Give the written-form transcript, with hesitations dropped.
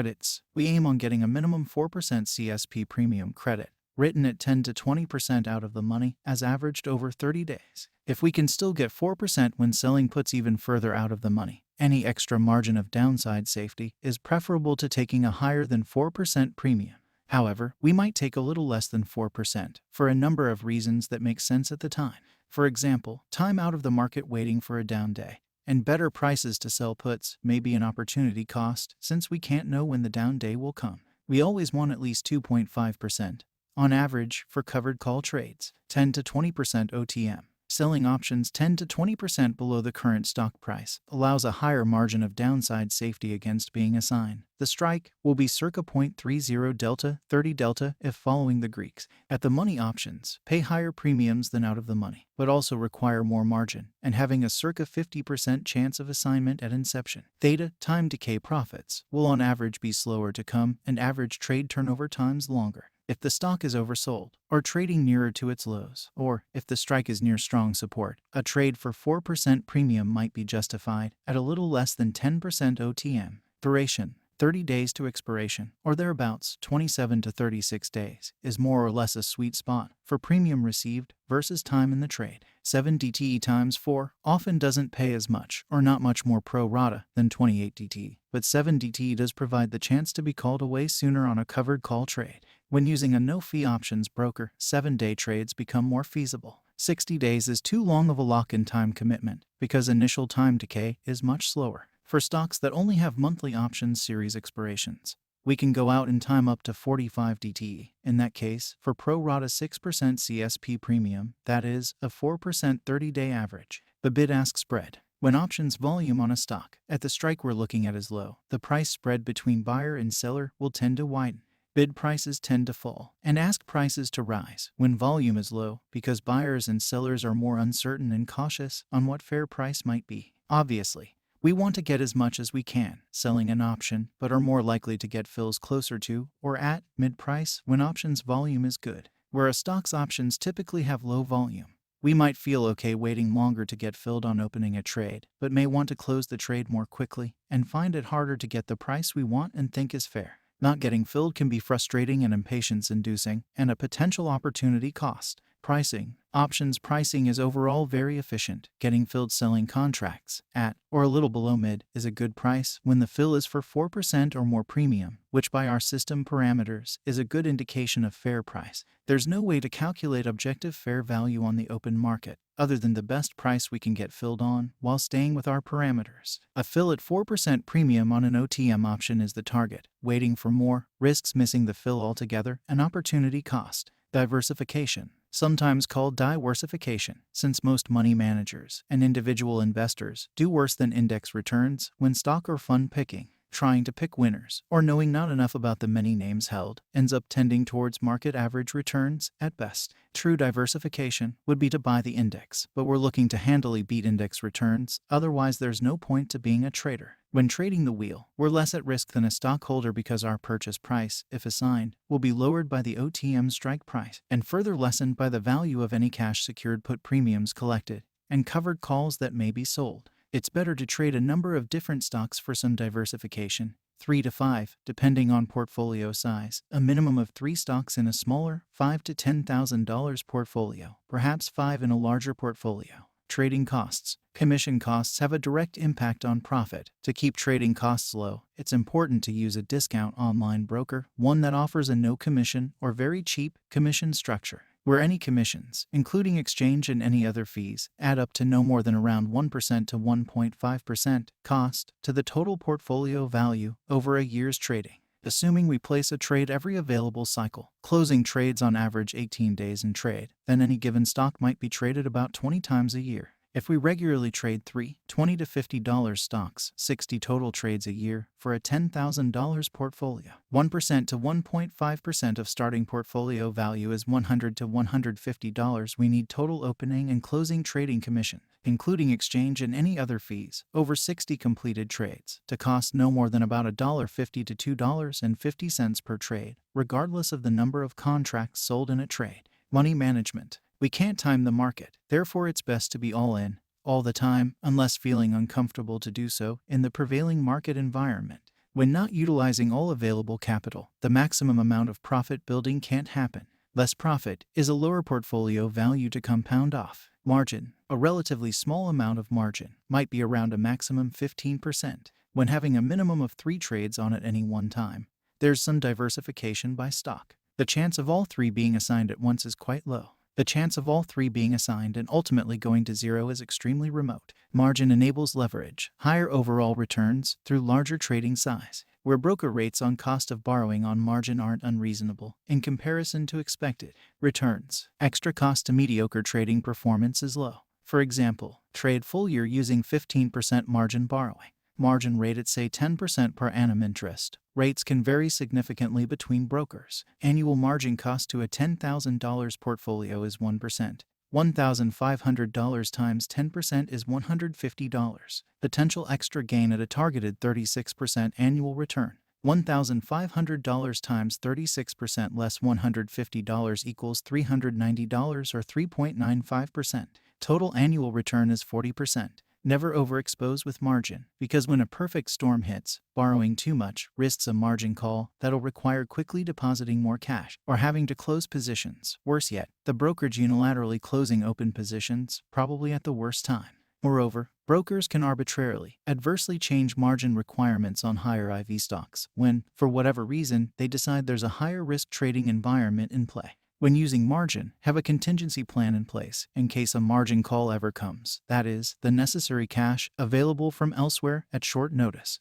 Credits. We aim on getting a minimum 4% CSP premium credit, written at 10 to 20% out of the money, as averaged over 30 days. If we can still get 4% when selling puts even further out of the money, any extra margin of downside safety is preferable to taking a higher than 4% premium. However, we might take a little less than 4% for a number of reasons that make sense at the time. For example, time out of the market waiting for a down day, and better prices to sell puts may be an opportunity cost since we can't know when the down day will come. We always want at least 2.5%. On average, for covered call trades, 10 to 20% OTM. Selling options 10 to 20% below the current stock price allows a higher margin of downside safety against being assigned. The strike will be circa 0.30 delta, 30 delta if following the Greeks. At the money options, pay higher premiums than out of the money, but also require more margin and having a circa 50% chance of assignment at inception. Theta, time decay profits, will on average be slower to come and average trade turnover times longer. If the stock is oversold, or trading nearer to its lows, or if the strike is near strong support, a trade for 4% premium might be justified at a little less than 10% OTM. Duration, 30 days to expiration, or thereabouts, 27 to 36 days, is more or less a sweet spot for premium received versus time in the trade. 7 DTE times 4 often doesn't pay as much or not much more pro rata than 28 DTE, but 7 DTE does provide the chance to be called away sooner on a covered call trade. When using a no-fee options broker, 7-day trades become more feasible. 60 days is too long of a lock-in time commitment because initial time decay is much slower. For stocks that only have monthly options series expirations, we can go out in time up to 45 DTE. In that case, for pro rata 6% CSP premium, that is, a 4% 30-day average. The bid-ask spread. When options volume on a stock at the strike we're looking at is low, the price spread between buyer and seller will tend to widen. Bid prices tend to fall, and ask prices to rise when volume is low because buyers and sellers are more uncertain and cautious on what fair price might be. Obviously, we want to get as much as we can selling an option, but are more likely to get fills closer to or at mid-price when options volume is good. Where a stock's options typically have low volume, we might feel okay waiting longer to get filled on opening a trade, but may want to close the trade more quickly and find it harder to get the price we want and think is fair. Not getting filled can be frustrating and impatience-inducing, and a potential opportunity cost. Pricing. Options pricing is overall very efficient. Getting filled selling contracts at or a little below mid is a good price when the fill is for 4% or more premium, which by our system parameters is a good indication of fair price. There's no way to calculate objective fair value on the open market other than the best price we can get filled on while staying with our parameters. A fill at 4% premium on an OTM option is the target. Waiting for more risks missing the fill altogether, an opportunity cost. Diversification. Sometimes called diversification, since most money managers and individual investors do worse than index returns when stock or fund picking. Trying to pick winners, or knowing not enough about the many names held, ends up tending towards market average returns at best. True diversification would be to buy the index, but we're looking to handily beat index returns, otherwise there's no point to being a trader. When trading the wheel, we're less at risk than a stockholder because our purchase price, if assigned, will be lowered by the OTM strike price, and further lessened by the value of any cash-secured put premiums collected, and covered calls that may be sold. It's better to trade a number of different stocks for some diversification, 3 to 5, depending on portfolio size. A minimum of 3 stocks in a smaller, $5,000 to $10,000 portfolio, perhaps 5 in a larger portfolio. Trading costs. Commission costs have a direct impact on profit. To keep trading costs low, it's important to use a discount online broker, one that offers a no commission or very cheap commission structure, where any commissions, including exchange and any other fees, add up to no more than around 1% to 1.5% cost to the total portfolio value over a year's trading. Assuming we place a trade every available cycle, closing trades on average 18 days in trade, then any given stock might be traded about 20 times a year. If we regularly trade $20 to $50 stocks, 60 total trades a year, for a $10,000 portfolio, 1% to 1.5% of starting portfolio value is $100 to $150 we need total opening and closing trading commission, including exchange and any other fees, over 60 completed trades, to cost no more than about $1.50 to $2.50 per trade, regardless of the number of contracts sold in a trade. Money management. We can't time the market, therefore it's best to be all in, all the time, unless feeling uncomfortable to do so in the prevailing market environment. When not utilizing all available capital, the maximum amount of profit building can't happen. Less profit is a lower portfolio value to compound off. Margin. A relatively small amount of margin might be around a maximum 15%. When having a minimum of 3 trades on at any one time, there's some diversification by stock. The chance of all 3 being assigned at once is quite low. The chance of all 3 being assigned and ultimately going to 0 is extremely remote. Margin enables leverage, higher overall returns through larger trading size, where broker rates on cost of borrowing on margin aren't unreasonable in comparison to expected returns. Extra cost to mediocre trading performance is low. For example, trade full year using 15% margin borrowing. Margin rate at say 10% per annum interest. Rates can vary significantly between brokers. Annual margin cost to a $10,000 portfolio is 1%. $1,500 times 10% is $150. Potential extra gain at a targeted 36% annual return. $1,500 times 36% less $150 equals $390 or 3.95%. Total annual return is 40%. Never overexpose with margin, because when a perfect storm hits, borrowing too much risks a margin call that'll require quickly depositing more cash or having to close positions. Worse yet, the brokerage unilaterally closing open positions, probably at the worst time. Moreover, brokers can arbitrarily, adversely change margin requirements on higher IV stocks when, for whatever reason, they decide there's a higher risk trading environment in play. When using margin, have a contingency plan in place in case a margin call ever comes. That is, the necessary cash available from elsewhere at short notice.